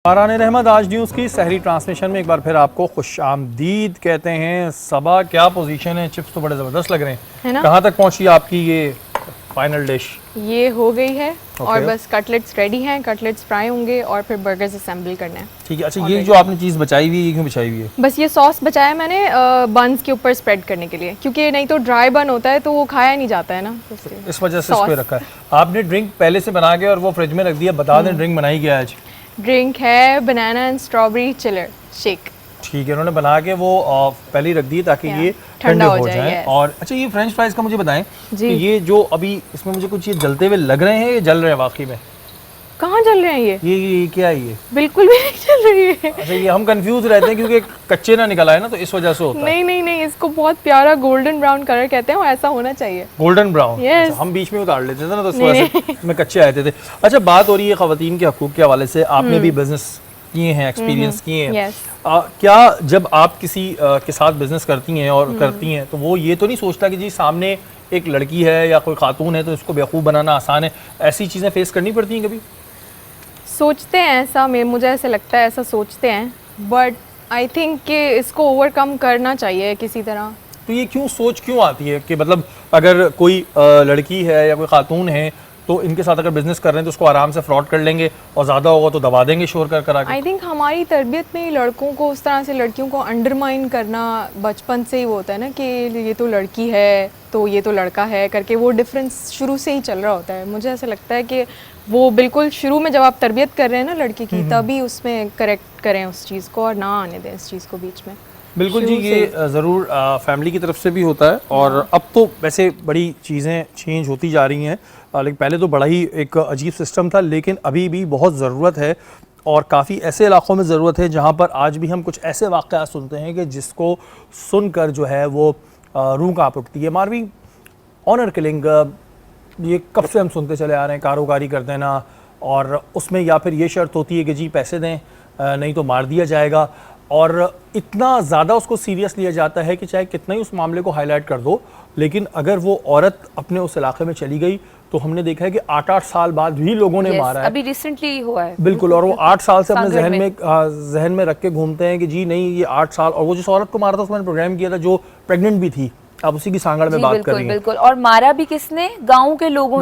فاران رحمت آج نیوز کی سحری ٹرانسمیشن میں ایک بار پھر آپ کو خوش آمدید کہتے ہیں. صبا کیا پوزیشن ہے؟ چپس تو بڑے زبردست لگ رہے ہیں. کہاں تک پہنچی آپ کی یہ فائنل ڈش؟ یہ ہو گئی ہے اور بس کٹلیٹس ریڈی ہیں. کٹلیٹس فرائی ہوں گے اور پھر برگرز اسمبل کرنے ہیں. ٹھیک ہے. اچھا، یہ جو آپ نے چیز بچائی ہوئی ہے یہ کیوں بچائی ہوئی ہے؟ بس یہ سوس بچایا میں نے بنز کے اوپر اسپریڈ کرنے کے لیے، کیونکہ نہیں تو ڈرائی بن ہوتا ہے تو وہ کھایا نہیں جاتا ہے نا، اس وجہ سے اس پہ رکھا ہے. آپ نے ڈرنک پہلے سے بنا کے اور وہ فریج میں رکھ دیا. بتا دیں ڈرنک بنائی کیا ہے آج؟ ڈرنک ہے بنانا اینڈ اسٹرابیری چلر شیک. ٹھیک ہے، انہوں نے بنا کے وہ پہلے ہی رکھ دی تاکہ یہ ٹھنڈے ہو جائیں. اور اچھا، یہ فرینچ فرائز کا مجھے بتائیں کہ یہ جو ابھی اس میں مجھے کچھ یہ جلتے ہوئے لگ رہے ہیں، یہ جل رہے ہیں واقعی میں؟ کہاں جل رہے ہیں یہ کیا ہے؟ یہ بالکل بھی نہیں چل رہی ہے. اچھا، یہ ہم کنفیوز رہتے ہیں کیونکہ کچے نہ نکل آئے نا، تو اس وجہ سے ہوتا ہے. نہیں، اس کو بہت پیارا گولڈن براؤن کلر کہتے ہیں، وہ ایسا ہونا چاہیے. Golden brown? ہم بیچ میں اتار لیتے تھے نا، تو اس وجہ سے میں کچے آتے تھے. اچھا، بات ہو رہی ہے خواتین کے حقوق کے حوالے سے. آپ نے بھی بزنس کیے ہیں، ایکسپیرینس کیے ہیں. کیا جب آپ کسی کے ساتھ بزنس کرتی ہیں اور کرتی ہیں تو وہ یہ تو نہیں سوچتا کہ جی سامنے ایک لڑکی ہے یا کوئی خاتون ہے تو اس کو بیوقوف بنانا آسان ہے؟ ایسی چیزیں فیس کرنی پڑتی ہیں کبھی؟ سوچتے ہیں ایسا، مجھے ایسا لگتا ہے ایسا سوچتے ہیں، بٹ آئی تھنک کہ اس کو اوور کم کرنا چاہیے کسی طرح. تو یہ سوچ کیوں آتی ہے کہ مطلب اگر کوئی لڑکی ہے یا کوئی خاتون ہے تو ان کے ساتھ اگر بزنس کر رہے ہیں تو اس کو آرام سے فراڈ کر لیں گے اور زیادہ ہوگا تو دبا دیں گے شور کر کے؟ آئی تھنک ہماری تربیت میں لڑکوں کو اس طرح سے لڑکیوں کو انڈرمائن کرنا بچپن سے ہی وہ ہوتا ہے نا کہ یہ تو لڑکی ہے تو یہ تو لڑکا ہے کر کے، وہ ڈفرینس شروع سے ہی چل رہا ہوتا ہے. مجھے ایسا لگتا ہے کہ وہ بالکل شروع میں جب آپ تربیت کر رہے ہیں نا لڑکی کی، تبھی اس میں کریکٹ کریں اس چیز کو اور نہ آنے دیں اس چیز کو بیچ میں. بالکل جی، یہ ضرور فیملی کی طرف سے بھی ہوتا ہے. اور اب تو ویسے بڑی چیزیں چینج ہوتی جا رہی ہیں، لیکن پہلے تو بڑا ہی ایک عجیب سسٹم تھا، لیکن ابھی بھی بہت ضرورت ہے. اور کافی ایسے علاقوں میں ضرورت ہے جہاں پر آج بھی ہم کچھ ایسے واقعات سنتے ہیں کہ جس کو سن کر جو ہے وہ روح کانپ اٹھتی ہے. ماروی، آنر کلنگ یہ کب سے ہم سنتے چلے آ رہے ہیں، کاروکاری کر دینا، اور اس میں یا پھر یہ شرط ہوتی ہے کہ جی پیسے دیں نہیں تو مار دیا جائے گا. اور اتنا زیادہ اس کو سیریس لیا جاتا ہے کہ چاہے کتنا ہی اس معاملے کو ہائی لائٹ کر دو، لیکن اگر وہ عورت اپنے اس علاقے میں چلی گئی تو ہم نے دیکھا ہے کہ 8 سال بعد بھی لوگوں نے مارا ہے. ابھی ریسنٹلی ہوا ہے. بالکل. اور وہ 8 سال سے اپنے ذہن میں رکھ کے گھومتے ہیں کہ جی نہیں یہ 8 سال. اور وہ جس عورت کو مارا تھا اس میں نے پروگرام کیا تھا جو پریگننٹ بھی تھی. آپ اسی کی سانگڑ میں بات کر رہی ہیں. بالکل. اور مارا بھی کس نے؟ گاؤں کے لوگوں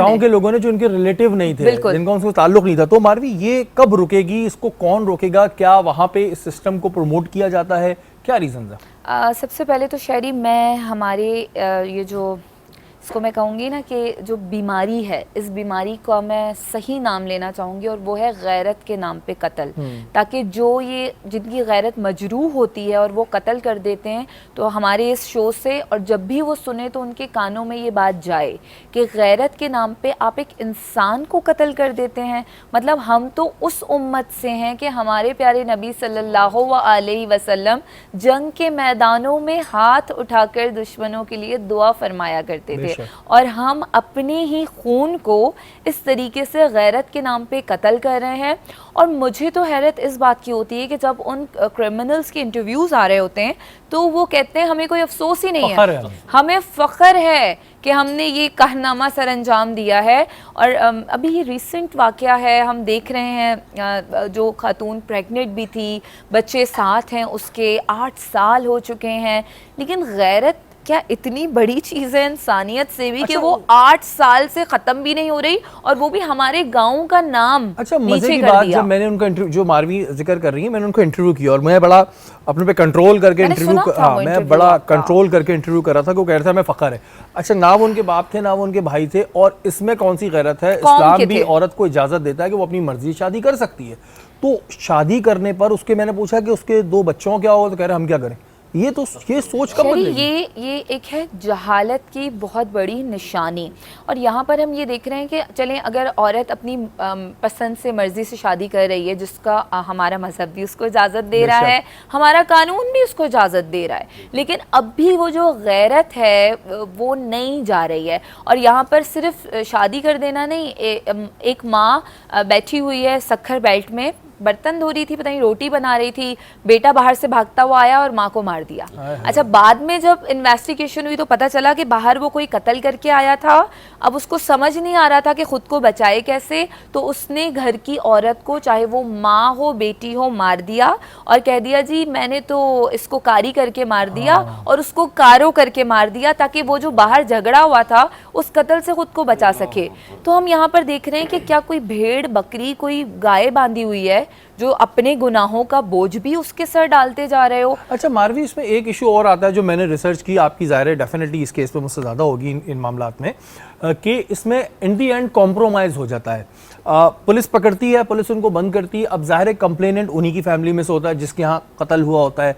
نے جو ان کے ریلیٹیو نہیں تھے، جن کا ان سے تعلق نہیں تھا. تو ماروی، یہ کب رکے گی؟ اس کو کون روکے گا؟ کیا وہاں پہ اس سسٹم کو پروموٹ کیا جاتا ہے؟ کیا ریزنز ہیں؟ سب سے پہلے تو شہری، میں ہمارے یہ جو اس کو میں کہوں گی نا کہ جو بیماری ہے، اس بیماری کا میں صحیح نام لینا چاہوں گی، اور وہ ہے غیرت کے نام پہ قتل. تاکہ جو یہ جن کی غیرت مجروح ہوتی ہے اور وہ قتل کر دیتے ہیں، تو ہمارے اس شو سے اور جب بھی وہ سنیں تو ان کے کانوں میں یہ بات جائے کہ غیرت کے نام پہ آپ ایک انسان کو قتل کر دیتے ہیں. مطلب ہم تو اس امت سے ہیں کہ ہمارے پیارے نبی صلی اللہ علیہ وسلم جنگ کے میدانوں میں ہاتھ اٹھا کر دشمنوں کے لیے دعا فرمایا کرتے تھے، اور ہم اپنے ہی خون کو اس طریقے سے غیرت کے نام پہ قتل کر رہے ہیں. اور مجھے تو حیرت اس بات کی ہوتی ہے کہ جب ان کرمنلز کے انٹرویوز آ رہے ہوتے ہیں تو وہ کہتے ہیں ہمیں کوئی افسوس ہی نہیں ہے، ہمیں فخر ہے کہ ہم نے یہ کارنامہ سر انجام دیا ہے. اور ابھی یہ ریسنٹ واقعہ ہے، ہم دیکھ رہے ہیں جو خاتون پریگننٹ بھی تھی، بچے ساتھ ہیں اس کے، 8 سال ہو چکے ہیں، لیکن غیرت کیا اتنی بڑی چیز ہے انسانیت سے بھی کہ وہ 8 سال سے ختم بھی نہیں ہو رہی، اور وہ بھی ہمارے گاؤں کا نام نیچے کر دیا. مزے کی بات، جب میں نے ان کا جو ماروی ذکر کر رہی ہیں، میں نے ان کو انٹرویو کیا اور میں بڑا اپنے پہ کنٹرول کر کے کنٹرول کر کے انٹرویو کر رہا تھا کہ وہ کہہ رہا تھا میں فخر ہے. اچھا، نہ وہ ان کے باپ تھے نہ وہ ان کے بھائی تھے، اور اس میں کون سی غیرت ہے؟ اسلام بھی عورت کو اجازت دیتا ہے کہ وہ اپنی مرضی شادی کر سکتی ہے. تو شادی کرنے پر اس کے، میں نے پوچھا کہ اس کے 2 بچوں کیا ہو، تو کہہ رہے ہم کیا کریں. یہ سوچ کب بدلے گی؟ یہ ایک ہے جہالت کی بہت بڑی نشانی. اور یہاں پر ہم یہ دیکھ رہے ہیں کہ چلیں اگر عورت اپنی پسند سے مرضی سے شادی کر رہی ہے، جس کا ہمارا مذہب بھی اس کو اجازت دے رہا ہے، ہمارا قانون بھی اس کو اجازت دے رہا ہے، لیکن اب بھی وہ جو غیرت ہے وہ نہیں جا رہی ہے. اور یہاں پر صرف شادی کر دینا نہیں، ایک ماں بیٹھی ہوئی ہے سکھر بیلٹ میں، برتن دھو رہی تھی, پتہ نہیں روٹی بنا رہی تھی, بیٹا باہر سے بھاگتا ہوا آیا اور ماں کو مار دیا. اچھا بعد میں جب انویسٹیگیشن ہوئی تو پتہ چلا کہ باہر وہ کوئی قتل کر کے آیا تھا, اب اس کو سمجھ نہیں آ رہا تھا کہ خود کو بچائے کیسے, تو اس نے گھر کی عورت کو, چاہے وہ ماں ہو بیٹی ہو, مار دیا اور کہہ دیا جی میں نے تو اس کو کاری کر کے مار دیا اور اس کو کارو کر کے مار دیا تاکہ وہ جو باہر جھگڑا ہوا تھا اس قتل سے خود کو بچا سکے. تو ہم یہاں پر دیکھ رہے ہیں کہ کیا کوئی بھیڑ بکری کوئی گائے باندھی ہوئی ہے جو اپنے گناہوں کا بوجھ بھی اس کے سر ڈالتے جا رہے ہو. اچھا ماروی, اس میں ایک ایشو اور آتا ہے جو میں نے ریسرچ کی, آپ کی ظاہر ہے ڈیفینیٹلی اس کیس پہ مجھ سے زیادہ ہوگی ان معاملات میں, کہ اس میں ان دی اینڈ کمپرومائز ہو جاتا ہے. پولیس پکڑتی ہے, پولیس ان کو بند کرتی ہے, اب ظاہر ہے کمپلیننٹ انہی کی فیملی میں سے ہوتا ہے جس کے ہاں قتل ہوا ہوتا ہے.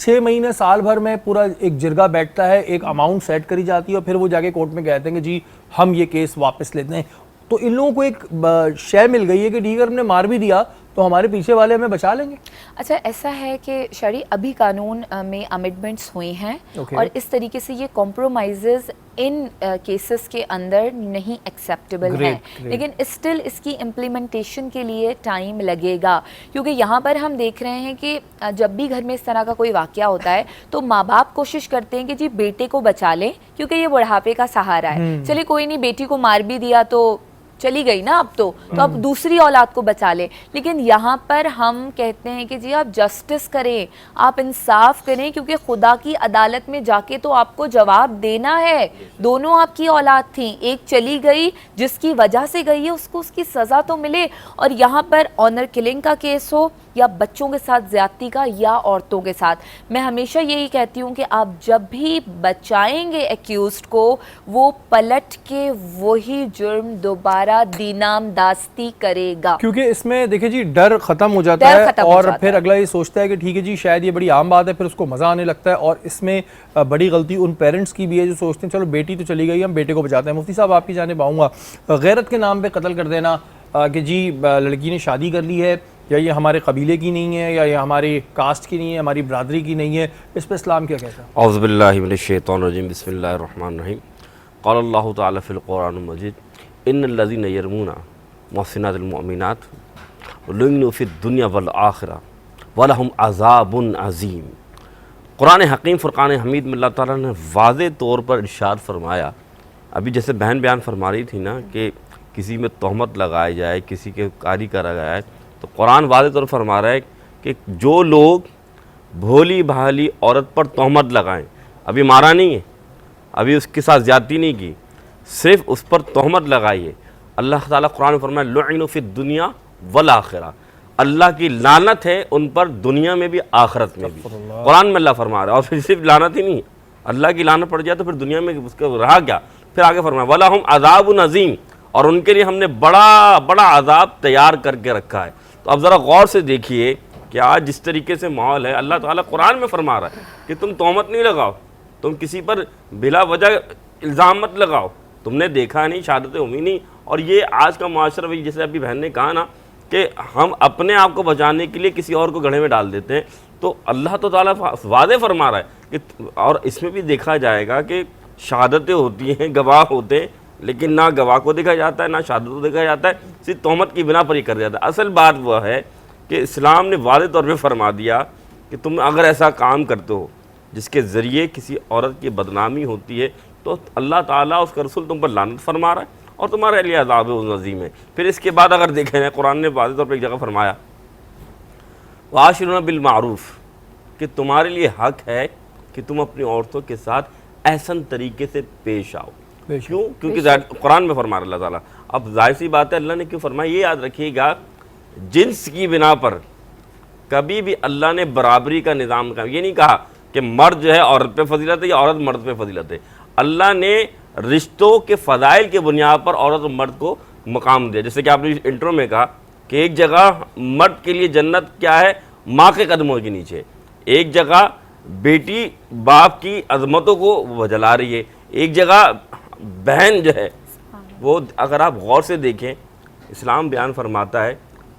6 مہینے سال بھر میں پورا ایک جرگہ بیٹھتا ہے, ایک اماؤنٹ سیٹ کری جاتی ہے اور پھر وہ جا کے کورٹ میں کہتے ہیں کہ جی ہم یہ کیس واپس لیتے ہیں. تو ان لوگوں کو ایک شے مل گئی ہے کہ ٹھیک ہے ہم نے مار بھی دیا تو ہمارے پیچھے والے ہمیں بچا لیں گے. اچھا ایسا ہے کہ شرعی ابھی قانون میں امینڈمنٹس ہوئی ہیں اور اس طریقے سے یہ کمپرومائزز ان کیسز کے اندر نہیں ایکسیپٹیبل ہیں, لیکن اسٹل اس کی امپلیمنٹیشن کے لیے ٹائم لگے گا, کیونکہ یہاں پر ہم دیکھ رہے ہیں کہ جب بھی گھر میں اس طرح کا کوئی واقعہ ہوتا ہے تو ماں باپ کوشش کرتے ہیں کہ جی بیٹے کو بچا لیں کیونکہ یہ بڑھاپے کا سہارا ہے, چلے کوئی نہیں بیٹی کو مار بھی دیا تو چلی گئی نا اب تو اب دوسری اولاد کو بچا لے. لیکن یہاں پر ہم کہتے ہیں کہ جی آپ جسٹس کریں, آپ انصاف کریں, کیونکہ خدا کی عدالت میں جا کے تو آپ کو جواب دینا ہے. دونوں آپ کی اولاد تھیں, ایک چلی گئی جس کی وجہ سے گئی ہے, اس کو اس کی سزا تو ملے. اور یہاں پر آنر کلنگ کا کیس ہو یا بچوں کے ساتھ زیادتی کا یا عورتوں کے ساتھ, میں ہمیشہ یہی کہتی ہوں کہ آپ جب بھی بچائیں گے ایکیوزڈ کو وہ پلٹ کے وہی جرم دوبارہ دینام داستی کرے گا, کیونکہ اس میں دیکھیں جی ڈر ختم ہو جاتا ہے اور پھر اگلا یہ سوچتا ہے کہ ٹھیک ہے جی شاید یہ بڑی عام بات ہے, پھر اس کو مزہ آنے لگتا ہے. اور اس میں بڑی غلطی ان پیرنٹس کی بھی ہے جو سوچتے ہیں چلو بیٹی تو چلی گئی ہم بیٹے کو بچاتے ہیں. مفتی صاحب آپ کی جانب آؤں گا, غیرت کے نام پہ قتل کر دینا کہ جی لڑکی نے شادی کر لی ہے یا یہ ہمارے قبیلے کی نہیں ہے یا یہ ہماری کاسٹ کی نہیں ہے, ہماری برادری کی نہیں ہے, اس پہ اسلام کیا کہتا ہے؟ اعوذ باللہ من الشیطان الرجیم, بسم اللہ الرحمن الرحیم. قال اللہ تعالیٰ فی القرآن المجید ان الذین یرمون محصنات المؤمنات لعنوا فی الدنیا والآخرہ ولہم عذاب عظیم. قرآن حکیم فرقان حمید میں اللہ تعالیٰ نے واضح طور پر ارشاد فرمایا, ابھی جیسے بہن بیان فرما رہی تھی نا کہ کسی میں تہمت لگائی جائے, کسی کے کاری کرا جائے, تو قرآن واضح طور پر فرما رہا ہے کہ جو لوگ بھولی بھالی عورت پر تہمت لگائیں, ابھی مارا نہیں ہے, ابھی اس کے ساتھ زیادتی نہیں کی, صرف اس پر تہمت لگائی ہے, اللہ تعالیٰ قرآن میں فرمایا لعنوا فی الدنیا والآخرہ, اللہ کی لعنت ہے ان پر دنیا میں بھی آخرت میں بھی. قرآن میں اللہ فرما رہا ہے, اور پھر صرف لعنت ہی نہیں, اللہ کی لعنت پڑ جائے تو پھر دنیا میں اس کا رہا کیا, پھر آگے فرمایا وَلَهُمْ عَذَابٌ عَظِيمٌ, اور ان کے لیے ہم نے بڑا بڑا عذاب تیار کر کے رکھا ہے. تو اب ذرا غور سے دیکھیے کہ آج جس طریقے سے ماحول ہے, اللہ تعالیٰ قرآن میں فرما رہا ہے کہ تم تہمت نہیں لگاؤ, تم کسی پر بلا وجہ الزام مت لگاؤ, تم نے دیکھا نہیں, شہادتیں ہوئی نہیں. اور یہ آج کا معاشرہ وہی جیسے ابھی بہن نے کہا نا کہ ہم اپنے آپ کو بچانے کے لیے کسی اور کو گڑھے میں ڈال دیتے ہیں. تو اللہ تو تعالیٰ واضح فرما رہا ہے کہ, اور اس میں بھی دیکھا جائے گا کہ شہادتیں ہوتی ہیں, گواہ ہوتے ہیں, لیکن نہ گواہ کو دیکھا جاتا ہے نہ شہادت کو دیکھا جاتا ہے, صرف تہمت کی بنا پر ہی کر جاتا ہے. اصل بات وہ ہے کہ اسلام نے واضح طور پہ فرما دیا کہ تم اگر ایسا کام کرتے ہو جس کے ذریعے کسی عورت کی بدنامی ہوتی ہے تو اللہ تعالیٰ اس کا رسول تم پر لعنت فرما رہا ہے اور تمہارے لیے عذاب عظیم ہے. پھر اس کے بعد اگر دیکھیں نا, قرآن نے واضح طور پہ ایک جگہ فرمایا وَعَاشِرُونَ بِالْمَعْرُوفِ, کہ تمہارے لیے حق ہے کہ تم اپنی عورتوں کے ساتھ احسن طریقے سے پیش آؤ. کیوں؟ کیونکہ قرآن میں فرما رہا اللہ تعالیٰ. اب ظاہر سی بات ہے اللہ نے کیوں فرمایا, یہ یاد رکھیے گا جنس کی بنا پر کبھی بھی اللہ نے برابری کا نظام کا یہ نہیں کہا کہ مرد جو ہے عورت پہ فضیلت ہے یا عورت مرد پہ فضیلت ہے. اللہ نے رشتوں کے فضائل کے بنیاد پر عورت اور مرد کو مقام دیا. جیسے کہ آپ نے انٹرو میں کہا کہ ایک جگہ مرد کے لیے جنت کیا ہے, ماں کے قدموں کے نیچے, ایک جگہ بیٹی باپ کی عظمتوں کو وہ جلا رہی ہے, ایک جگہ بہن جو ہے وہ, اگر آپ غور سے دیکھیں اسلام بیان فرماتا ہے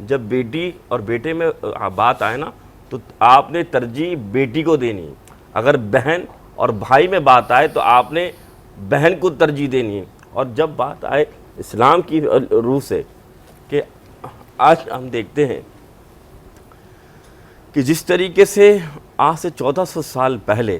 جب بیٹی اور بیٹے میں بات آئے نا تو آپ نے ترجیح بیٹی کو دینی ہے, اگر بہن اور بھائی میں بات آئے تو آپ نے بہن کو ترجیح دینی ہے. اور جب بات آئے اسلام کی روح سے کہ آج ہم دیکھتے ہیں کہ جس طریقے سے آج سے 1400 سال پہلے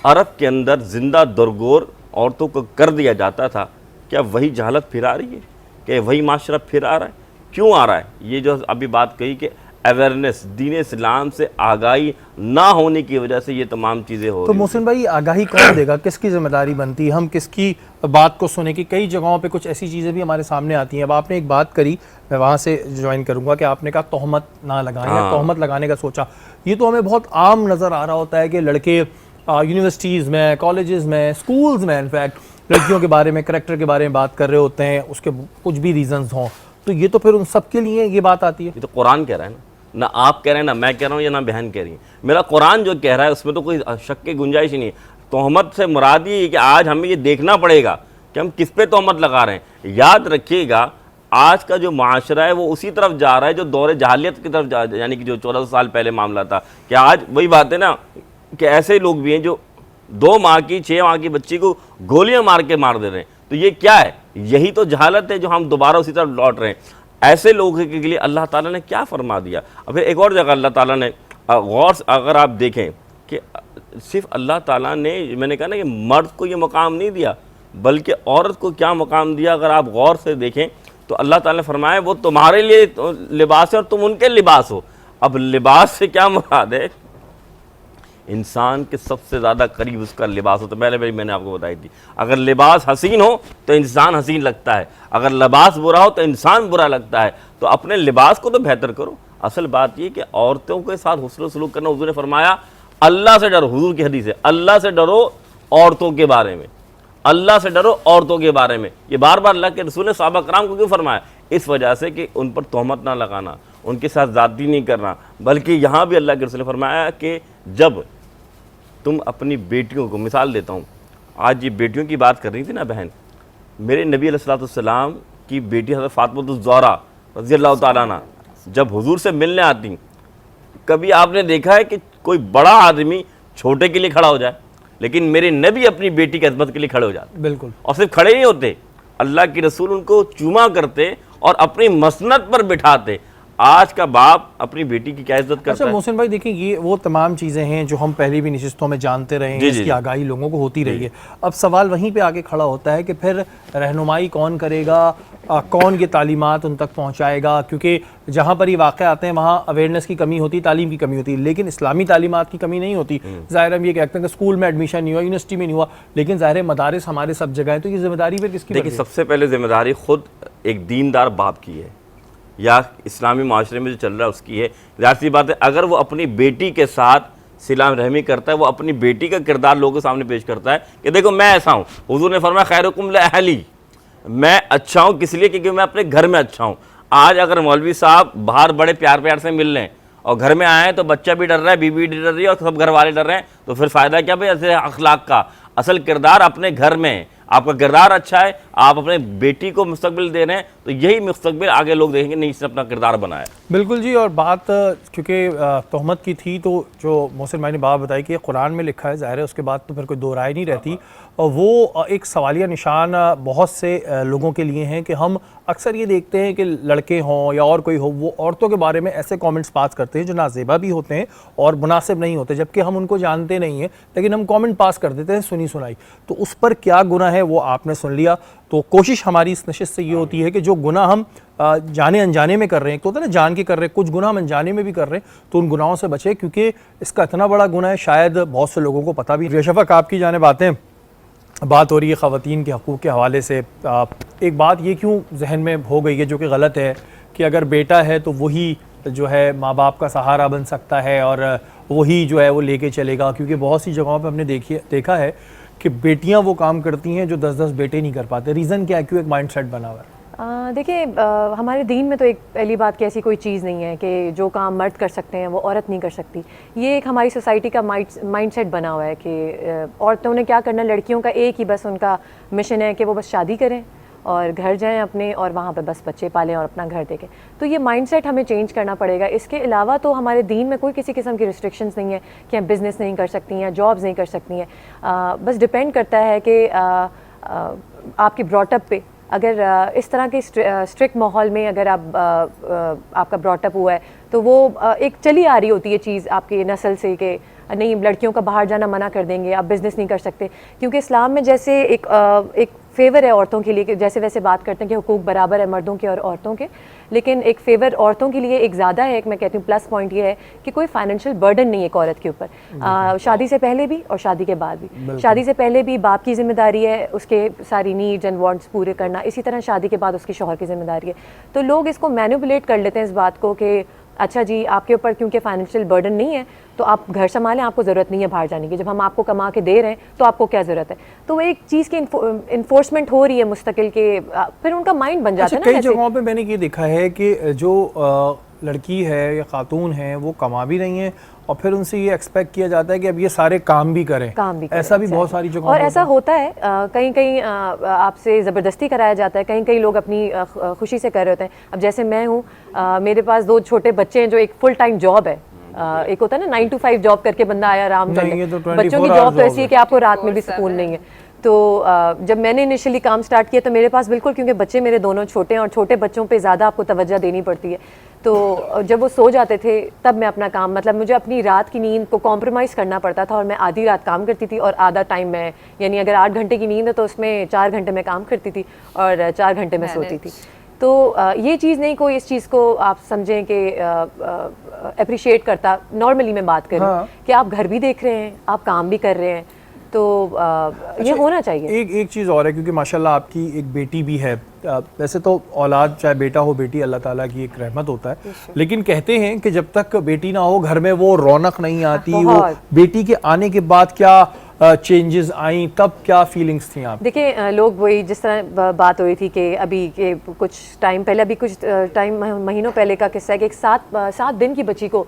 عرب کے اندر زندہ درگور عورتوں کو کر دیا جاتا تھا، کیا وہی جہالت پھر آ رہی ہے؟ کہ وہی معاشرہ پھر آ رہا ہے؟ کیوں آ رہا ہے؟ یہ جو ابھی بات کہی کہ اویئرنیس، دین اسلام سے آگاہی نہ ہونے کی وجہ سے یہ تمام چیزیں ہو رہی ہیں۔ تو محسن بھائی آگاہی کون دے گا؟ کس کی ذمہ داری بنتی ہے؟ ہم کس کی بات کو سنیں؟ کہ کئی جگہوں پہ کچھ ایسی چیزیں بھی ہمارے سامنے آتی ہیں۔ اب آپ نے ایک بات کری، میں وہاں سے جوائن کروں گا، کہ آپ نے کہا تہمت نہ لگائیں یا تہمت لگانے کا سوچا۔ یہ تو ہمیں بہت عام نظر آ رہا ہوتا ہے کہ لڑکے یونیورسٹیز میں، کالجز میں، سکولز میں انفیکٹ لڑکیوں کے بارے میں، کریکٹر کے بارے میں بات کر رہے ہوتے ہیں، اس کے کچھ بھی ریزنز ہوں، تو یہ تو پھر ان سب کے لیے یہ بات آتی ہے۔ یہ تو قرآن کہہ رہا ہے نا، نہ آپ کہہ رہے ہیں، نہ میں کہہ رہا ہوں، یا نہ بہن کہہ رہی ہیں۔ میرا قرآن جو کہہ رہا ہے اس میں تو کوئی شک کی گنجائش ہی نہیں ہے۔ تہمت سے مراد یہ ہے کہ آج ہمیں یہ دیکھنا پڑے گا کہ ہم کس پہ تہمت لگا رہے ہیں۔ یاد رکھیے گا آج کا جو معاشرہ ہے وہ اسی طرف جا رہا ہے جو دور جاہلیت کی طرف جا، یعنی کہ جو 1400 سال پہلے معاملہ تھا، کہ آج وہی بات ہے نا کہ ایسے لوگ بھی ہیں جو 2 ماہ کی 6 ماہ کی بچی کو گولیاں مار کے مار دے رہے ہیں۔ تو یہ کیا ہے؟ یہی تو جہالت ہے جو ہم دوبارہ اسی طرف لوٹ رہے ہیں۔ ایسے لوگوں کے لیے اللہ تعالیٰ نے کیا فرما دیا؟ اب ایک اور جگہ اللہ تعالیٰ نے غور سے اگر آپ دیکھیں کہ صرف اللہ تعالیٰ نے، میں نے کہا نا کہ مرد کو یہ مقام نہیں دیا بلکہ عورت کو کیا مقام دیا، اگر آپ غور سے دیکھیں تو اللہ تعالیٰ نے فرمایا وہ تمہارے لیے لباس ہے اور تم ان کے لباس ہو۔ اب لباس سے کیا مراد ہے؟ انسان کے سب سے زیادہ قریب اس کا لباس ہوتا ہے۔ پہلے بھی میں نے آپ کو بتائی تھی، اگر لباس حسین ہو تو انسان حسین لگتا ہے، اگر لباس برا ہو تو انسان برا لگتا ہے۔ تو اپنے لباس کو تو بہتر کرو۔ اصل بات یہ کہ عورتوں کے ساتھ حسن و سلوک کرنا، حضور نے فرمایا اللہ سے ڈرو، حضور کی حدیث ہے، اللہ سے ڈرو عورتوں کے بارے میں، اللہ سے ڈرو عورتوں کے بارے میں۔ یہ بار بار اللہ کے رسول نے صحابہ کرام کو کیوں فرمایا؟ اس وجہ سے کہ ان پر تہمت نہ لگانا، ان کے ساتھ زیادتی نہیں کرنا، بلکہ یہاں بھی اللہ کے رسول نے فرمایا کہ جب تم اپنی بیٹیوں کو، مثال دیتا ہوں، آج یہ بیٹیوں کی بات کر رہی تھی نا بہن، میرے نبی علیہ السلام کی بیٹی حضرت فاطمہ الزہرا رضی اللہ تعالیٰ عنہ جب حضور سے ملنے آتی، کبھی آپ نے دیکھا ہے کہ کوئی بڑا آدمی چھوٹے کے لیے کھڑا ہو جائے؟ لیکن میرے نبی اپنی بیٹی کی عظمت کے لیے کھڑے ہو جاتے، بالکل، اور صرف کھڑے نہیں ہوتے، اللہ کے رسول ان کو چوما کرتے اور اپنی مسند پر بٹھاتے۔ آج کا باپ اپنی بیٹی کی کیا عزت کرتا اچھا ہے؟ محسن بھائی دیکھیں، یہ وہ تمام چیزیں ہیں جو ہم پہلے بھی نشستوں میں جانتے رہے ہیں، اس کی آگاہی لوگوں کو ہوتی رہی ہے۔ اب سوال وہیں پہ آگے کھڑا ہوتا ہے کہ پھر رہنمائی کون کرے گا، کون یہ تعلیمات ان تک پہنچائے گا؟ کیونکہ جہاں پر یہ واقع آتے ہیں وہاں اویئرنیس کی کمی ہوتی، تعلیم کی کمی ہوتی، لیکن اسلامی تعلیمات کی کمی نہیں ہوتی۔ ظاہر ہم یہ کہتے ہیں کہ اسکول میں ایڈمیشن نہیں ہوا، یونیورسٹی میں نہیں ہوا، لیکن ظاہر مدارس ہمارے سب جگہ ہیں، تو یہ ذمہ داری پھر کس کی؟ دیکھیں، سب سے پہلے ذمہ داری خود ایک دیندار باپ کی ہے، یا اسلامی معاشرے میں جو چل رہا ہے اس کی ہے۔ ظاہر سی بات ہے اگر وہ اپنی بیٹی کے ساتھ صلہ رحمی کرتا ہے، وہ اپنی بیٹی کا کردار لوگوں کے سامنے پیش کرتا ہے کہ دیکھو میں ایسا ہوں۔ حضور نے فرمایا خیرکم لأہلی، میں اچھا ہوں کس لیے؟ کیونکہ میں اپنے گھر میں اچھا ہوں۔ آج اگر مولوی صاحب باہر بڑے پیار سے مل لیں اور گھر میں آئیں تو بچہ بھی ڈر رہا ہے، بیوی بھی ڈر رہی ہے اور سب گھر والے ڈر رہے ہیں، تو پھر فائدہ کیا بھائی ایسے اخلاق کا؟ اصل کردار اپنے گھر میں، آپ کا کردار اچھا ہے، آپ اپنے بیٹی کو مستقبل دے رہے ہیں، تو یہی مستقبل آگے لوگ دیکھیں گے نہیں اس نے اپنا کردار بنایا۔ بالکل جی، اور بات کیونکہ تہمت کی تھی تو جو محسن بھائی نے بات بتائی کہ قرآن میں لکھا ہے، ظاہر ہے اس کے بعد تو پھر کوئی دو رائے نہیں رہتی، اور وہ ایک سوالیہ نشان بہت سے لوگوں کے لیے ہیں کہ ہم اکثر یہ دیکھتے ہیں کہ لڑکے ہوں یا اور کوئی ہو، وہ عورتوں کے بارے میں ایسے کامنٹس پاس کرتے ہیں جو نازیبا بھی ہوتے ہیں اور مناسب نہیں ہوتے، جبکہ ہم ان کو جانتے نہیں ہیں لیکن ہم کامنٹ پاس کر دیتے ہیں سنی سنائی۔ تو اس پر کیا گناہ ہے وہ آپ نے سن لیا۔ تو کوشش ہماری اس نشست سے یہ ہوتی ہے کہ جو گناہ ہم جانے انجانے میں کر رہے ہیں، تو ہوتا ہے نا جان کے کر رہے ہیں، کچھ گناہ ہم انجانے میں بھی کر رہے ہیں، تو ان گناہوں سے بچیں، کیونکہ اس کا اتنا بڑا گناہ ہے شاید بہت سے لوگوں کو پتہ بھی نہیں۔ شفق آپ کی جانب آتے ہیں، بات ہو رہی ہے خواتین کے حقوق کے حوالے سے، ایک بات یہ کیوں ذہن میں ہو گئی ہے جو کہ غلط ہے کہ اگر بیٹا ہے تو وہی جو ہے ماں باپ کا سہارا بن سکتا ہے اور وہی جو ہے وہ لے کے چلے گا، کیونکہ بہت سی جگہوں پہ ہم نے دیکھا ہے کہ بیٹیاں وہ کام کرتی ہیں جو 10 بیٹے نہیں کر پاتے۔ ریزن کیا ہے؟ کیوں ایک مائنڈ سیٹ بنا ہوا ہے؟ دیکھیں ہمارے دین میں تو ایک پہلی بات کہ ایسی کوئی چیز نہیں ہے کہ جو کام مرد کر سکتے ہیں وہ عورت نہیں کر سکتی۔ یہ ایک ہماری سوسائٹی کا مائنڈ سیٹ بنا ہوا ہے کہ عورتوں نے کیا کرنا، لڑکیوں کا ایک ہی بس ان کا مشن ہے کہ وہ بس شادی کریں اور گھر جائیں اپنے اور وہاں پہ بس بچے پالیں اور اپنا گھر دیکھیں۔ تو یہ مائنڈ سیٹ ہمیں چینج کرنا پڑے گا۔ اس کے علاوہ تو ہمارے دین میں کوئی کسی قسم کی ریسٹرکشنز نہیں ہے کہ ہم بزنس نہیں کر سکتی ہیں، جابز نہیں کر سکتی ہیں۔ بس ڈپینڈ کرتا ہے کہ آپ کی براٹ اپ پہ اگر اس طرح کے اسٹرکٹ ماحول میں اگر آپ کا براٹ اپ ہوا ہے تو وہ ایک چلی آ رہی ہوتی ہے چیز آپ کی نسل سے کہ نہیں لڑکیوں کا باہر جانا منع کر دیں گے, آپ بزنس نہیں کر سکتے, کیونکہ اسلام میں جیسے ایک فیور ہے عورتوں کے لیے کہ جیسے ویسے بات کرتے ہیں کہ حقوق برابر ہے مردوں کے اور عورتوں کے, لیکن ایک فیور عورتوں کے لیے ایک زیادہ ہے, ایک میں کہتی ہوں پلس پوائنٹ یہ ہے کہ کوئی فائنینشیل برڈن نہیں ہے ایک عورت کے اوپر, شادی سے پہلے بھی اور شادی کے بعد بھی. شادی سے پہلے بھی باپ کی ذمہ داری ہے اس کے ساری نیڈز اینڈ وانٹس پورے کرنا, اسی طرح شادی کے بعد اس کے شوہر کی ذمہ داری ہے. تو لوگ اس کو مینیپولیٹ کر لیتے ہیں اس بات کو کہ اچھا جی آپ کے اوپر کیونکہ فائنینشیل برڈن نہیں ہے تو آپ گھر سنبھالیں, آپ کو ضرورت نہیں ہے باہر جانے کی, جب ہم آپ کو کما کے دے رہے ہیں تو آپ کو کیا ضرورت ہے. تو وہ ایک چیز کی انفورسمنٹ ہو رہی ہے مستقل کے, پھر ان کا مائنڈ بن جاتا ہے نا. کئی جگہوں پہ میں نے یہ دیکھا ہے کہ جو لڑکی ہے یا خاتون ہیں وہ کما بھی رہی ہیں اور پھر ان سے یہ ایکسپیکٹ کیا جاتا ہے کہ اب یہ سارے کام بھی کریں. ایسا بھی بہت ساری جگہوں اور ایسا ہوتا ہے, کہیں کہیں آپ سے زبردستی کرایا جاتا ہے, کہیں کہیں لوگ اپنی خوشی سے کر رہے ہوتے ہیں. اب جیسے میں ہوں, میرے پاس 2 چھوٹے بچے ہیں جو ایک فل ٹائم جاب ہے, ایک ہوتا ہے نا 9 to 5 جاب کر کے بندہ آیا آرام کر لے, بچوں کی جاب تو ایسی ہے کہ آپ کو رات میں بھی سکون نہیں ہے. تو جب میں نے انیشلی کام سٹارٹ کیا تو میرے پاس بالکل, کیونکہ بچے میرے دونوں چھوٹے ہیں اور چھوٹے بچوں پہ زیادہ آپ کو توجہ دینی پڑتی ہے, تو جب وہ سو جاتے تھے تب میں اپنا کام, مطلب مجھے اپنی رات کی نیند کو کمپرومائز کرنا پڑتا تھا, اور میں آدھی رات کام کرتی تھی اور آدھا ٹائم میں, یعنی اگر 8 گھنٹے کی نیند ہے تو اس میں 4 گھنٹے میں کام کرتی تھی اور 4 گھنٹے میں سوتی تھی. تو یہ چیز نہیں, کوئی اس چیز کو آپ سمجھیں کہ اپریشیٹ کرتا. نارملی میں بات کروں کہ آپ گھر بھی دیکھ رہے ہیں, آپ کام بھی کر رہے ہیں, تو یہ ہونا چاہیے. ایک چیز اور ہے, کیونکہ ماشاءاللہ آپ کی ایک بیٹی بھی ہے. ویسے تو اولاد چاہے بیٹا ہو بیٹی اللہ تعالیٰ کی ایک رحمت ہوتا ہے, لیکن کہتے ہیں کہ جب تک بیٹی نہ ہو گھر میں وہ رونق نہیں آتی. وہ بیٹی کے آنے کے بعد کیا چینجز آئیں, تب کیا فیلنگز تھیں آپ؟ دیکھیں لوگ وہی جس طرح بات ہوئی تھی کہ ابھی کہ کچھ ٹائم پہلے, ابھی کچھ ٹائم مہینوں پہلے کا قصہ ہے کہ ایک 7 دن کی بچی کو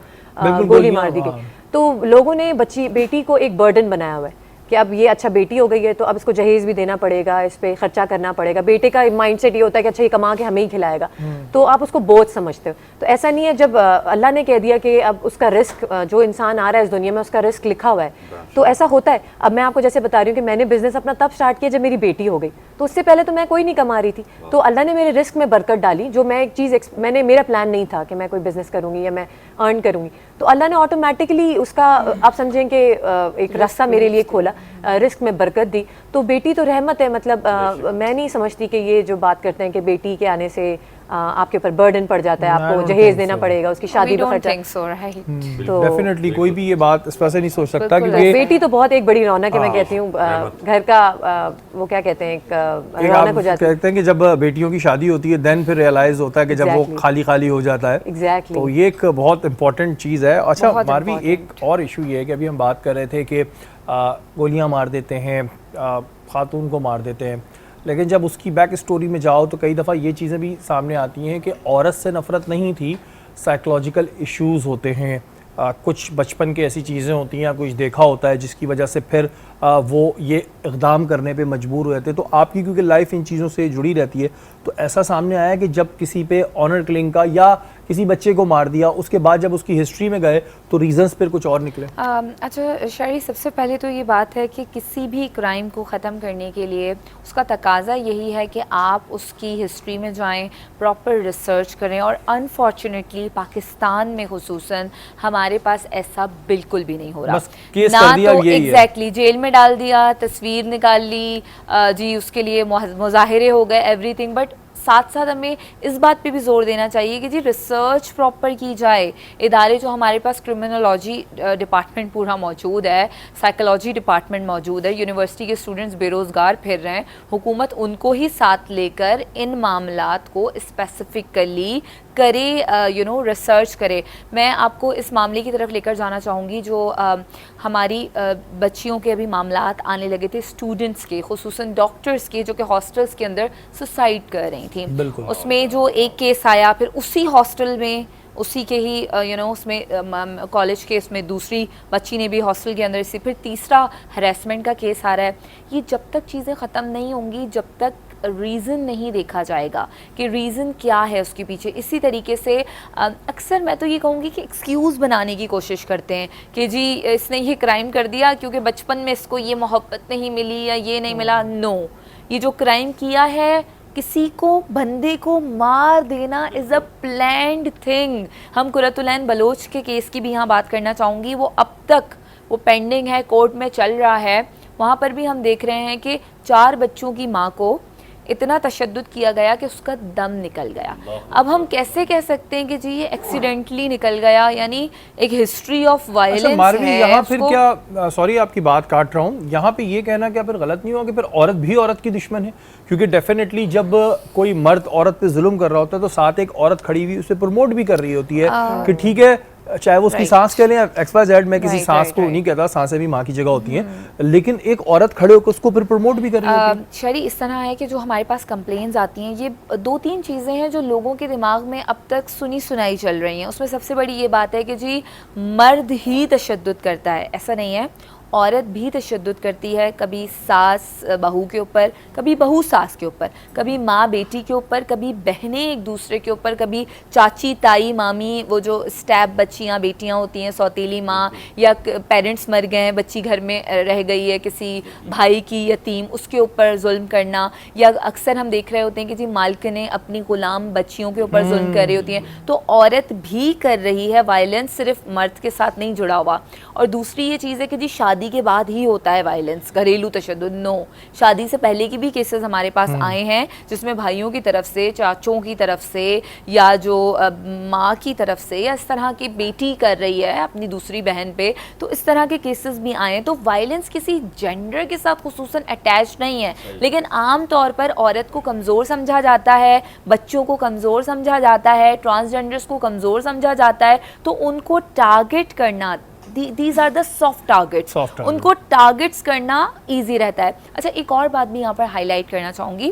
گولی مار دی گئی. تو لوگوں نے بیٹی کو ایک برڈن بنایا ہوا ہے کہ اب یہ اچھا بیٹی ہو گئی ہے تو اب اس کو جہیز بھی دینا پڑے گا, اس پہ خرچہ کرنا پڑے گا. بیٹے کا مائنڈ سیٹ یہ ہوتا ہے کہ اچھا یہ کما کے ہمیں ہی کھلائے گا, تو آپ اس کو بوجھ سمجھتے ہو. تو ایسا نہیں ہے, جب اللہ نے کہہ دیا کہ اب اس کا رزق, جو انسان آ رہا ہے اس دنیا میں اس کا رزق لکھا ہوا ہے, تو ایسا ہوتا ہے. اب میں آپ کو جیسے بتا رہی ہوں کہ میں نے بزنس اپنا تب سٹارٹ کیا جب میری بیٹی ہو گئی, تو اس سے پہلے تو میں کوئی نہیں کما رہی تھی. تو اللہ نے میرے رزق میں برکت ڈالی, جو میں ایک چیز میرا پلان نہیں تھا کہ میں کوئی بزنس کروں گی یا میں ارن کروں گی, تو اللہ نے آٹومیٹکلی اس کا آپ سمجھیں کہ ایک راستہ میرے لیے کھولا, رزق میں برکت دی. تو بیٹی تو رحمت ہے, مطلب میں نہیں سمجھتی کہ یہ جو بات کرتے ہیں کہ بیٹی کے آنے سے آپ کے اوپر برڈن پڑ جاتا ہے, آپ کو جہیز دینا پڑے گا, اس کی شادی کا خرچہ. تو ڈیفینیٹلی کوئی بھی یہ بات اس طرح سے نہیں سوچ سکتا, کیونکہ بیٹی تو بہت ایک بڑی رونق ہے. میں کہتی ہوں گھر کا وہ کیا کہتے ہیں, ایک رونق ہو جاتی ہے. کہتے ہیں کہ جب بیٹیوں کی شادی ہوتی ہے دین پھر ریئلائز ہوتا ہے کہ جب وہ خالی خالی ہو جاتا ہے. تو یہ ایک بہت امپورٹنٹ چیز ہے. اچھا ماروی, ایک اور ایشو یہ ہے کہ ابھی ہم بات کر رہے تھے کہ گولیاں مار دیتے ہیں, خاتون کو مار دیتے ہیں, لیکن جب اس کی بیک اسٹوری میں جاؤ تو کئی دفعہ یہ چیزیں بھی سامنے آتی ہیں کہ عورت سے نفرت نہیں تھی, سائیکلوجیکل ایشوز ہوتے ہیں, کچھ بچپن کے ایسی چیزیں ہوتی ہیں یا کچھ دیکھا ہوتا ہے جس کی وجہ سے پھر وہ یہ اقدام کرنے پہ مجبور ہوئے تھے. تو آپ کی کیونکہ لائف ان چیزوں سے جڑی رہتی ہے, تو ایسا سامنے آیا کہ جب کسی پہ آنر کلنگ کا یا کسی بچے کو مار دیا, اس کے بعد جب اس کی ہسٹری میں گئے تو ریزنز پھر کچھ اور نکلے؟ اچھا شاعری, سب سے پہلے تو یہ بات ہے کہ کسی بھی کرائم کو ختم کرنے کے لیے اس کا تقاضا یہی ہے کہ آپ اس کی ہسٹری میں جائیں, پراپر ریسرچ کریں, اور انفارچونیٹلی پاکستان میں خصوصاً ہمارے پاس ایسا بالکل بھی نہیں ہو رہا. نہ تو ایگزیکٹلی جیل میں ڈال دیا, تصویر نکال لی جی, اس کے لیے مظاہرے ہو گئے, ایوری تھنگ, بٹ ساتھ ساتھ ہمیں اس بات پہ بھی زور دینا چاہیے کہ جی ریسرچ پراپر کی جائے. ادارے جو ہمارے پاس کرمنالوجی ڈپارٹمنٹ پورا موجود ہے, سائیکالوجی ڈپارٹمنٹ موجود ہے, یونیورسٹی کے اسٹوڈنٹس بے روزگار پھر رہے ہیں, حکومت ان کو ہی ساتھ لے کر ان معاملات کو اسپیسیفکلی کرے, ریسرچ کرے. میں آپ کو اس معاملے کی طرف لے کر جانا چاہوں گی جو ہماری بچیوں کے ابھی معاملات آنے لگے تھے, اسٹوڈنٹس کے, خصوصاً ڈاکٹرز کے, جو کہ ہاسٹلس کے اندر سوسائڈ کر رہی تھیں. اس میں جو ایک کیس آیا, پھر اسی ہاسٹل میں اسی کے ہی اس میں کالج کے اس میں دوسری بچی نے بھی ہاسٹل کے اندر اسی, پھر تیسرا ہراسمنٹ کا کیس آ رہا ہے. یہ جب تک چیزیں ختم نہیں ہوں گی, جب تک ریزن نہیں دیکھا جائے گا کہ ریزن کیا ہے اس کے پیچھے. اسی طریقے سے اکثر میں تو یہ کہوں گی کہ ایکسکیوز بنانے کی کوشش کرتے ہیں کہ جی اس نے یہ کرائم کر دیا کیونکہ بچپن میں اس کو یہ محبت نہیں ملی یا یہ نہیں ملا. نو, یہ جو کرائم کیا ہے کسی کو بندے کو مار دینا از اے پلینڈ تھنگ. ہم قرۃ العین بلوچ کے کیس کی بھی یہاں بات کرنا چاہوں گی, وہ اب تک وہ پینڈنگ ہے, کورٹ میں چل رہا ہے. وہاں پر بھی ہم دیکھ رہے ہیں کہ 4 بچوں کی ماں کو اتنا تشدد کیا گیا کہ اس کا دم نکل گیا. اب ہم کیسے کہہ سکتے ہیں کہ جی یہ ایکسیڈنٹلی نکل گیا, یعنی ایک ہسٹری آف وائلنس ماروی ہے. یہاں پھر کیا, سوری آپ کی بات کاٹ رہا ہوں, یہاں پہ یہ کہنا کیا پھر غلط نہیں ہوا کہ پھر عورت بھی عورت کی دشمن ہے؟ کیونکہ ڈیفینیٹلی جب کوئی مرد عورت پہ ظلم کر رہا ہوتا ہے تو ساتھ ایک عورت کھڑی ہوئی اسے پروموٹ بھی کر رہی ہوتی ہے کہ ٹھیک ہے, چاہے وہ اس کی سانس کہہ لیں ایکس وائی زیڈ, میں کسی سانس کو نہیں کہتا, سانسیں بھی ماں کی جگہ ہوتی ہیں, لیکن ایک عورت کھڑے ہو کے اس کو پھر پروموٹ بھی کر رہی ہوتی ہے. شری اس طرح ہے کہ جو ہمارے پاس کمپلینز آتی ہیں, یہ 2-3 چیزیں ہیں جو لوگوں کے دماغ میں اب تک سنی سنائی چل رہی ہیں. اس میں سب سے بڑی یہ بات ہے کہ جی مرد ہی تشدد کرتا ہے. ایسا نہیں ہے, عورت بھی تشدد کرتی ہے, کبھی ساس بہو کے اوپر, کبھی بہو ساس کے اوپر, کبھی ماں بیٹی کے اوپر, کبھی بہنیں ایک دوسرے کے اوپر, کبھی چاچی تائی مامی, وہ جو اسٹیپ بچیاں بیٹیاں ہوتی ہیں, سوتیلی ماں, یا پیرنٹس مر گئے ہیں, بچی گھر میں رہ گئی ہے کسی بھائی کی یتیم, اس کے اوپر ظلم کرنا. یا اکثر ہم دیکھ رہے ہوتے ہیں کہ جی مالکنیں اپنی غلام بچیوں کے اوپر ظلم کر رہی ہوتی ہیں. تو عورت بھی کر رہی ہے وائلنس, صرف مرد کے ساتھ نہیں جڑا ہوا. اور دوسری یہ چیز ہے کہ جی شادی کے بعد ہی ہوتا ہے وائلنس, گھریلو تشدد. نو, شادی سے پہلے کی بھی کیسز ہمارے پاس آئے ہیں جس میں بھائیوں کی طرف سے, چاچوں کی طرف سے, یا جو ماں کی طرف سے, یا اس طرح کی بیٹی کر رہی ہے اپنی دوسری بہن پہ, تو اس طرح کے کیسز بھی آئے ہیں. تو وائلنس کسی جینڈر کے ساتھ خصوصاً اٹیچ نہیں ہے, لیکن عام طور پر عورت کو کمزور سمجھا جاتا ہے, بچوں کو کمزور سمجھا جاتا ہے, ٹرانسجینڈرز کو کمزور سمجھا جاتا ہے. تو ان کو ٹارگٹ کرنا, these are the soft targets, ان کو ٹارگٹس کرنا ایزی رہتا ہے. اچھا, ایک اور بات بھی یہاں پر ہائی لائٹ کرنا چاہوں گی,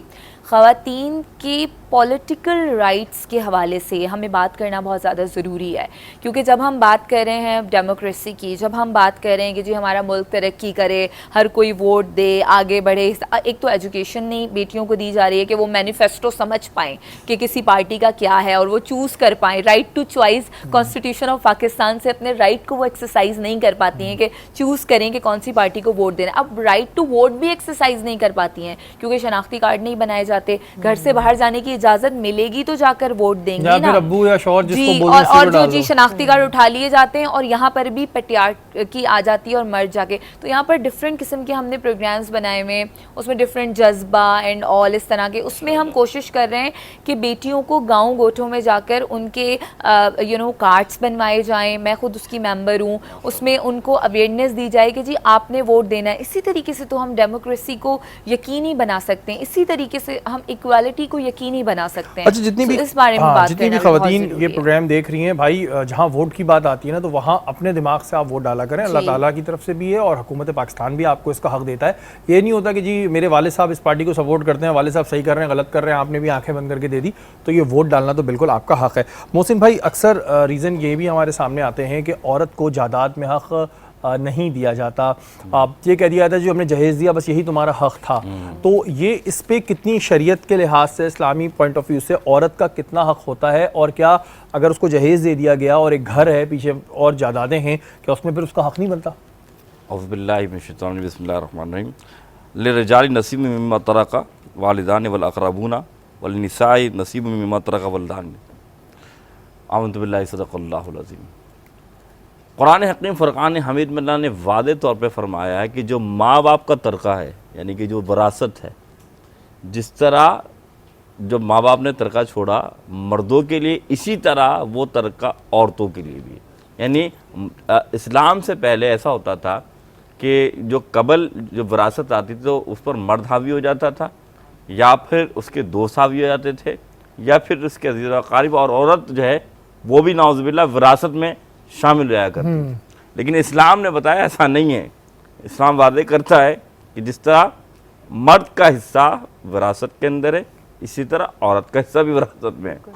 خواتین کی پولیٹیکل رائٹس کے حوالے سے ہمیں بات کرنا بہت زیادہ ضروری ہے. کیونکہ جب ہم بات کر رہے ہیں ڈیموکریسی کی, جب ہم بات کر رہے ہیں کہ جی ہمارا ملک ترقی کرے, ہر کوئی ووٹ دے, آگے بڑھے, ایک تو ایجوکیشن نہیں بیٹیوں کو دی جا رہی ہے کہ وہ مینیفیسٹو سمجھ پائیں کہ کسی پارٹی کا کیا ہے اور وہ چوز کر پائیں. Right to choice, constitution of Pakistan سے اپنے رائٹ کو وہ ایکسرسائز نہیں کر پاتی ہیں کہ چوز کریں کہ کون سی پارٹی کو ووٹ دینا. اب رائٹ ٹو ووٹ بھی ایکسرسائز نہیں کر پاتی ہیں کیونکہ شناختی کارڈ نہیں بنائے جاتے. گھر سے باہر جانے کی اجازت ملے گی تو جا کر ووٹ دیں گی نا, ابو یا شوہر جس کو جی, بولیں اور جو جی شناختی کارڈ اٹھا لیے جاتے ہیں, اور یہاں پر بھی پیٹریارکی کی آ جاتی ہے اور مرد جا کے. تو یہاں پر ڈفرینٹ قسم کے ہم نے پروگرامز بنائے ہوئے, اس میں ڈفرینٹ جذبہ اینڈ آل اس طرح کے. اس میں ہم کوشش کر رہے ہیں کہ بیٹیوں کو گاؤں گوٹھوں میں جا کر ان کے کارڈس بنوائے جائیں. میں خود اس کی ممبر ہوں, اس میں ان کو اویئرنیس دی جائے کہ جی آپ نے ووٹ دینا ہے. اسی طریقے سے تو ہم ڈیموکریسی کو یقینی بنا سکتے ہیں, اسی طریقے سے ہم ایکوالٹی کو یقینی بنا سکتے ہیں. اچھا, جتنی بھی اس بارے میں بات جتنی بھی خواتین یہ پروگرام دیکھ رہی ہیں بھائی, جہاں ووٹ کی بات آتی ہے نا تو وہاں اپنے دماغ سے آپ ووٹ ڈالا کریں. اللہ تعالیٰ کی طرف سے بھی ہے اور حکومت پاکستان بھی آپ کو اس کا حق دیتا ہے. یہ نہیں ہوتا کہ جی میرے والد صاحب اس پارٹی کو سپورٹ کرتے ہیں, والد صاحب صحیح کر رہے ہیں, غلط کر رہے ہیں, آپ نے بھی آنکھیں بند کر کے دے دی, تو یہ ووٹ ڈالنا تو بالکل آپ کا حق ہے. محسن بھائی, اکثر ریزن یہ بھی ہمارے سامنے آتے ہیں کہ عورت کو جائیداد میں حق نہیں دیا جاتا. یہ کہہ دیا جاتا ہے جو ہم نے جہیز دیا بس یہی تمہارا حق تھا. تو یہ اس پہ کتنی شریعت کے لحاظ سے, اسلامی پوائنٹ آف ویو سے عورت کا کتنا حق ہوتا ہے, اور کیا اگر اس کو جہیز دے دیا گیا اور ایک گھر ہے پیچھے اور جائیدادیں ہیں, کیا اس میں پھر اس کا حق نہیں بنتا؟ اعوذ باللہ من الشیطان الرجیم, بسم اللہ الرحمن الرحیم. للرجال نصیب مما ترک والدان والاقربون وللنساء نصیب مما ترک والدان. آمنت باللہ, صدق اللہ العظیم. قرآن حکیم فرقان حمید میں اللہ نے واضح طور پہ فرمایا ہے کہ جو ماں باپ کا ترکہ ہے, یعنی کہ جو وراثت ہے, جس طرح جو ماں باپ نے ترکہ چھوڑا مردوں کے لیے, اسی طرح وہ ترکہ عورتوں کے لیے بھی. یعنی اسلام سے پہلے ایسا ہوتا تھا کہ جو قبل جو وراثت آتی تھی تو اس پر مرد حاوی ہو جاتا تھا, یا پھر اس کے دوست حاوی ہو جاتے تھے, یا پھر اس کے عزیز و اقارب, اور عورت جو ہے وہ بھی نعوذ باللہ وراثت میں شامل رہا کرتی. لیکن اسلام نے بتایا ایسا نہیں ہے. اسلام واضح کرتا ہے کہ جس طرح مرد کا حصہ وراثت کے اندر ہے, اسی طرح عورت کا حصہ بھی وراثت میں ہے,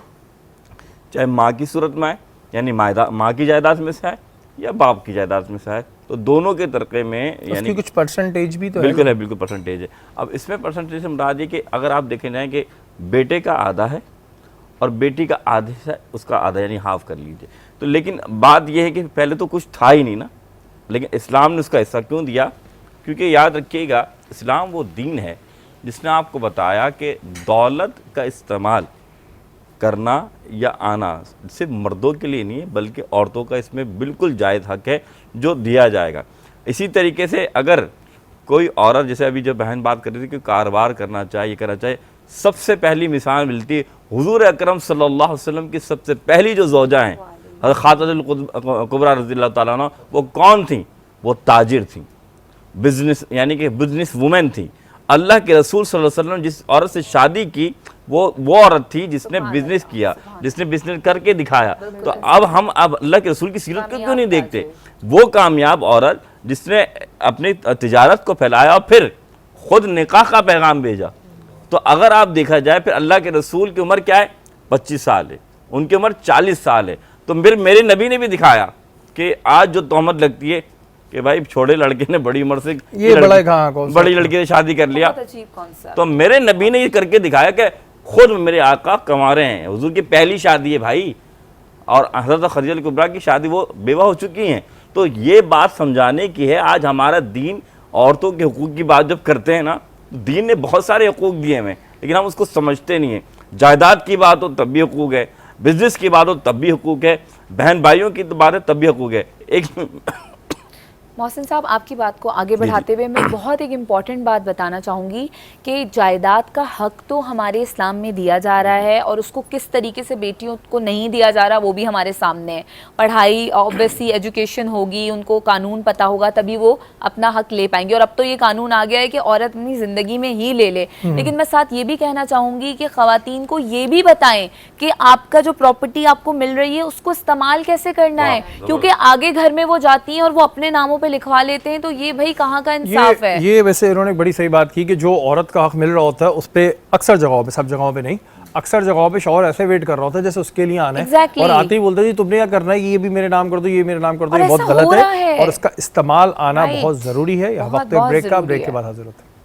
چاہے ماں کی صورت میں ہے, یعنی ماں کی جائیداد میں سے ہے, یا باپ کی جائیداد میں سے ہے. تو دونوں کے ترکے میں یعنی کچھ پرسنٹیج بھی تو بالکل ہے, بالکل پرسنٹیج ہے. اب اس میں پرسنٹیج سے مراد یہ کہ اگر آپ دیکھیں جائیں کہ بیٹے کا آدھا ہے اور بیٹی کا آدھا ہے, اس کا آدھا یعنی ہاف کر لیجئے. تو لیکن بات یہ ہے کہ پہلے تو کچھ تھا ہی نہیں نا, لیکن اسلام نے اس کا حصہ کیوں دیا؟ کیونکہ یاد رکھیے گا اسلام وہ دین ہے جس نے آپ کو بتایا کہ دولت کا استعمال کرنا یا آنا صرف مردوں کے لیے نہیں ہے بلکہ عورتوں کا اس میں بالکل جائز حق ہے جو دیا جائے گا. اسی طریقے سے اگر کوئی عورت, جیسے ابھی جو بہن بات کر رہی تھی کہ کاروبار کرنا چاہے, یہ کرنا چاہے, سب سے پہلی مثال ملتی ہے حضور اکرم صلی اللہ علیہ وسلم کی سب سے پہلی جو زوجہ ہیں حضرت خاتون الکبریٰ رضی اللہ تعالیٰ عنہ, وہ کون تھیں؟ وہ تاجر تھیں, بزنس یعنی کہ بزنس وومن تھیں. اللہ کے رسول صلی اللہ علیہ وسلم جس عورت سے شادی کی وہ عورت تھی جس نے بزنس کیا, جس نے بزنس کر کے دکھایا. تو اب ہم اللہ کے رسول کی سیرت کو کیوں نہیں دیکھتے؟ وہ کامیاب عورت جس نے اپنی تجارت کو پھیلایا اور پھر خود نکاح کا پیغام بھیجا. تو اگر آپ دیکھا جائے پھر اللہ کے رسول کی عمر کیا ہے؟ 25 سال ہے, ان کی عمر 40 سال ہے. تو میرے نبی نے بھی دکھایا کہ آج جو تہمت لگتی ہے کہ بھائی چھوڑے لڑکے نے بڑی عمر سے بڑی لڑکی سے شادی کر لیا, تو میرے نبی نے یہ کر کے دکھایا کہ خود میرے آقا کما رہے ہیں. حضور کی پہلی شادی ہے بھائی, اور حضرت خدیجہ الکبریٰ کی شادی وہ بیوہ ہو چکی ہیں. تو یہ بات سمجھانے کی ہے. آج ہمارا دین عورتوں کے حقوق کی بات جب کرتے ہیں نا, دین نے بہت سارے حقوق دیے ہمیں, لیکن ہم اس کو سمجھتے نہیں ہیں. جائیداد کی بات ہو تب بھی حقوق ہے, بزنس کی بات ہو تب بھی حقوق ہے, بہن بھائیوں کی بات ہے تب بھی حقوق ہے. ایک محسن صاحب آپ کی بات کو آگے بڑھاتے ہوئے میں بہت ایک امپورٹنٹ بات بتانا چاہوں گی کہ جائیداد کا حق تو ہمارے اسلام میں دیا جا رہا ہے, اور اس کو کس طریقے سے بیٹیوں کو نہیں دیا جا رہا وہ بھی ہمارے سامنے ہے. پڑھائی اوبویسلی ایجوکیشن ہوگی, ان کو قانون پتہ ہوگا تبھی وہ اپنا حق لے پائیں گے. اور اب تو یہ قانون آ گیا ہے کہ عورت اپنی زندگی میں ہی لے لے. لیکن میں ساتھ یہ بھی کہنا چاہوں گی کہ خواتین کو یہ بھی بتائیں کہ آپ کا جو پراپرٹی آپ کو مل رہی ہے اس کو استعمال کیسے کرنا ہے, کیونکہ آگے گھر میں وہ جاتی ہیں اور وہ اپنے ناموں پہ لکھوا لیتے ہیں. تو یہ بھائی کہاں کا انصاف ہے؟ یہ ویسے انہوں نے بڑی صحیح بات کی کہ جو عورت کا حق مل رہا ہوتا ہے اس پہ اکثر جگہوں پہ, سب جگہوں پہ نہیں, اکثر جگہوں پہ شوہر ایسے ویٹ کر رہا ہوتا ہے جیسے اس کے لیے آنا ہے, اور آتے ہی بولتے ہیں تم نے کیا کرنا ہے, یہ بھی میرے نام کر دو, یہ میرے نام کر دو. یہ بہت غلط ہے اور اس کا استعمال آنا بہت ضروری ہے. وقت بریک کا, بریک کے بعد حاضر ہوتے ہیں.